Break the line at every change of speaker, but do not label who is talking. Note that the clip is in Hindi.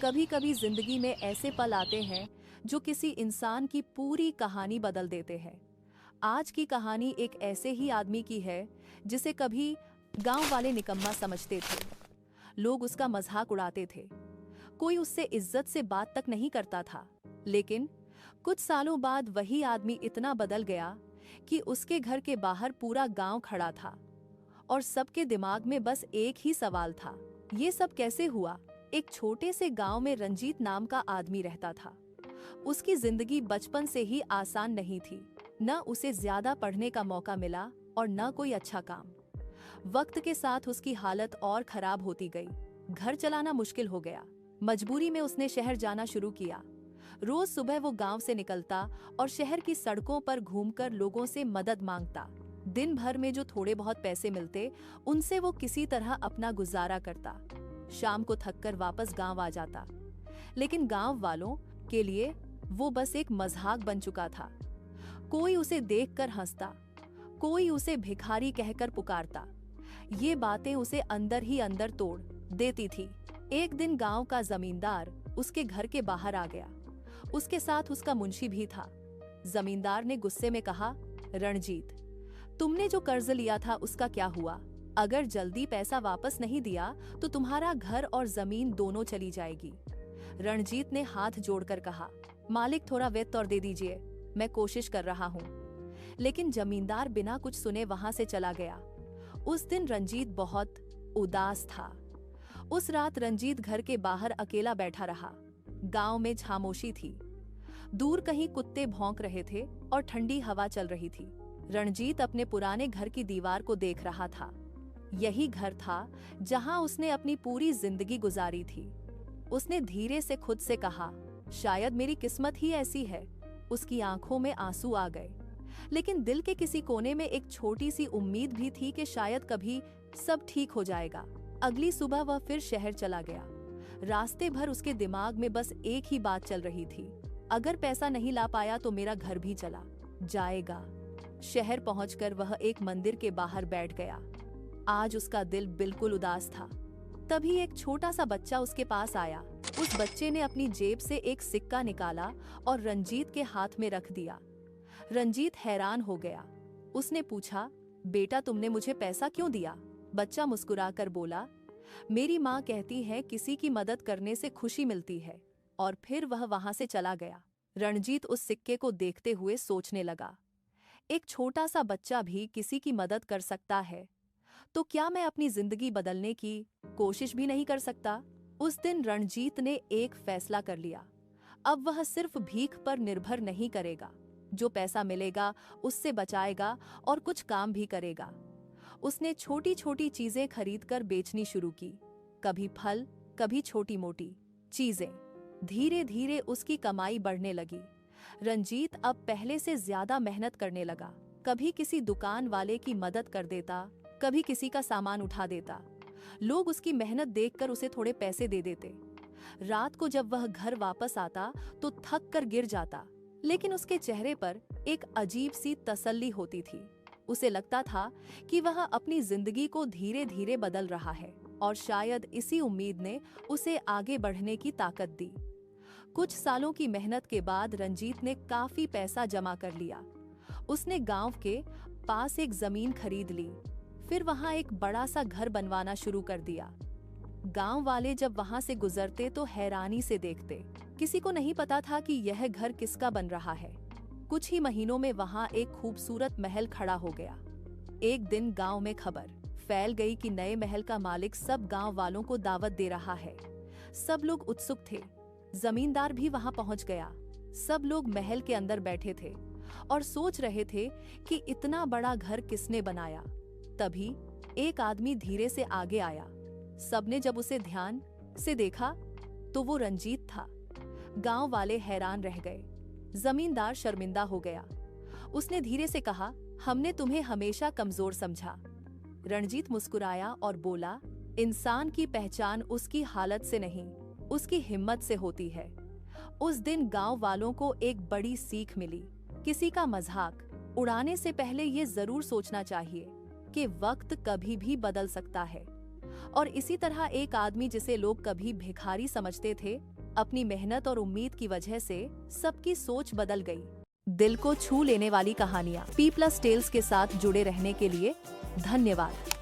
कभी कभी जिंदगी में ऐसे पल आते हैं जो किसी इंसान की पूरी कहानी बदल देते हैं। आज की कहानी एक ऐसे ही आदमी की है जिसे कभी गांव वाले निकम्मा समझते थे। लोग उसका मजाक उड़ाते थे, कोई उससे इज्जत से बात तक नहीं करता था। लेकिन कुछ सालों बाद वही आदमी इतना बदल गया कि उसके घर के बाहर पूरा गांव खड़ा था और सबके दिमाग में बस एक ही सवाल था, ये सब कैसे हुआ। एक छोटे से गांव में रंजीत नाम का आदमी रहता था। उसकी जिंदगी बचपन से ही आसान नहीं थी। न उसे ज्यादा पढ़ने का मौका मिला और न कोई अच्छा काम। वक्त के साथ उसकी हालत और खराब होती गई। घर चलाना मुश्किल हो गया। मजबूरी में उसने शहर जाना शुरू किया। रोज सुबह वो गांव से निकलता और शहर की सड़कों पर घूमकर लोगों से मदद मांगता। दिन भर में जो थोड़े बहुत पैसे मिलते उनसे वो किसी तरह अपना गुजारा करता। शाम को थककर वापस गांव आ जाता। लेकिन गांव वालों के लिए वो बस एक मजाक बन चुका था। कोई उसे देखकर हंसता, कोई उसे भिखारी कहकर पुकारता। ये बातें उसे अंदर ही अंदर तोड़ देती थी। एक दिन गांव का जमींदार उसके घर के बाहर आ गया। उसके साथ उसका मुंशी भी था। जमींदार ने गुस्से में कहा, रणजीत, तुमने जो कर्ज लिया था उसका क्या हुआ? अगर जल्दी पैसा वापस नहीं दिया तो तुम्हारा घर और जमीन दोनों चली जाएगी। रणजीत ने हाथ जोड़कर कहा, मालिक थोड़ा वेत और दे दीजिए, मैं कोशिश कर रहा हूँ। लेकिन जमींदार बिना कुछ सुने वहां से चला गया। उस दिन रंजीत बहुत उदास था। उस रात रंजीत घर के बाहर अकेला बैठा रहा। गांव में खामोशी थी। दूर कहीं कुत्ते भौंक रहे थे और ठंडी हवा चल रही थी। रणजीत अपने पुराने घर की दीवार को देख रहा था। यही घर था जहां उसने अपनी पूरी जिंदगी गुजारी थी। उसने धीरे से खुद से कहा, शायद मेरी किस्मत ही ऐसी है। उसकी आंखों में आंसू आ गए, लेकिन दिल के किसी कोने में एक छोटी सी उम्मीद भी थी कि शायद कभी सब ठीक हो जाएगा। अगली सुबह वह फिर शहर चला गया। रास्ते भर उसके दिमाग में बस एक ही बात चल रही थी, अगर पैसा नहीं ला पाया तो मेरा घर भी चला जाएगा। शहर पहुंचकर वह एक मंदिर के बाहर बैठ गया। आज उसका दिल बिल्कुल उदास था। तभी एक छोटा सा बच्चा उसके पास आया। उस बच्चे ने अपनी जेब से एक सिक्का निकाला और रंजीत के हाथ में रख दिया। रंजीत हैरान हो गया। उसने पूछा, बेटा तुमने मुझे पैसा क्यों दिया? बच्चा मुस्कुराकर बोला, मेरी माँ कहती है किसी की मदद करने से खुशी मिलती है। और फिर वह वहां से चला गया। रणजीत उस सिक्के को देखते हुए सोचने लगा, एक छोटा सा बच्चा भी किसी की मदद कर सकता है, तो क्या मैं अपनी जिंदगी बदलने की कोशिश भी नहीं कर सकता? उस दिन रणजीत ने एक फैसला कर लिया। अब वह सिर्फ भीख पर निर्भर नहीं करेगा। जो पैसा मिलेगा उससे बचाएगा और कुछ काम भी करेगा। उसने छोटी छोटी चीजें खरीदकर बेचनी शुरू की, कभी फल, कभी छोटी मोटी चीजें। धीरे धीरे उसकी कमाई बढ़ने लगी। रंजीत अब पहले से ज्यादा मेहनत करने लगा। कभी किसी दुकान वाले की मदद कर देता, कभी किसी का सामान उठा देता। लोग उसकी मेहनत देखकर उसे थोड़े पैसे दे देते। रात को जब वह घर वापस आता तो थक कर गिर जाता, लेकिन उसके चेहरे पर एक अजीब सी तसल्ली होती थी। उसे लगता था कि वह अपनी जिंदगी को धीरे धीरे बदल रहा है और शायद इसी उम्मीद ने उसे आगे बढ़ने की ताकत दी। कुछ सालों की मेहनत के बाद रंजीत ने काफी पैसा जमा कर लिया। उसने गांव के पास एक जमीन खरीद ली, फिर वहां एक बड़ा सा घर बनवाना शुरू कर दिया। गांव वाले जब वहां से गुजरते तो हैरानी से देखते। किसी को नहीं पता था कि यह घर किसका बन रहा है। कुछ ही महीनों में वहां एक खूबसूरत महल खड़ा हो गया। एक दिन गांव में खबर फैल गई कि नए महल का मालिक सब गांव वालों को दावत दे रहा है। सब लोग उत्सुक थे। जमींदार भी वहां पहुंच गया। सब लोग महल के अंदर बैठे थे और सोच रहे थे कि इतना बड़ा घर किसने बनाया। तभी एक आदमी धीरे से आगे आया। सबने जब उसे ध्यान से देखा तो वो रंजीत था। गांव वाले हैरान रह गए। जमींदार शर्मिंदा हो गया। उसने धीरे से कहा, हमने तुम्हें हमेशा कमजोर समझा। रणजीत मुस्कुराया और बोला, इंसान की पहचान उसकी हालत से नहीं, उसकी हिम्मत से होती है। उस दिन गांव वालों को एक बड़ी सीख मिली। किसी का मजाक उड़ाने से पहले ये जरूर सोचना चाहिए कि वक्त कभी भी बदल सकता है। और इसी तरह एक आदमी जिसे लोग कभी भिखारी समझते थे, अपनी मेहनत और उम्मीद की वजह से सबकी सोच बदल गई। दिल को छू लेने वाली कहानियां P+ टेल्स के साथ जुड़े रहने के लिए धन्यवाद।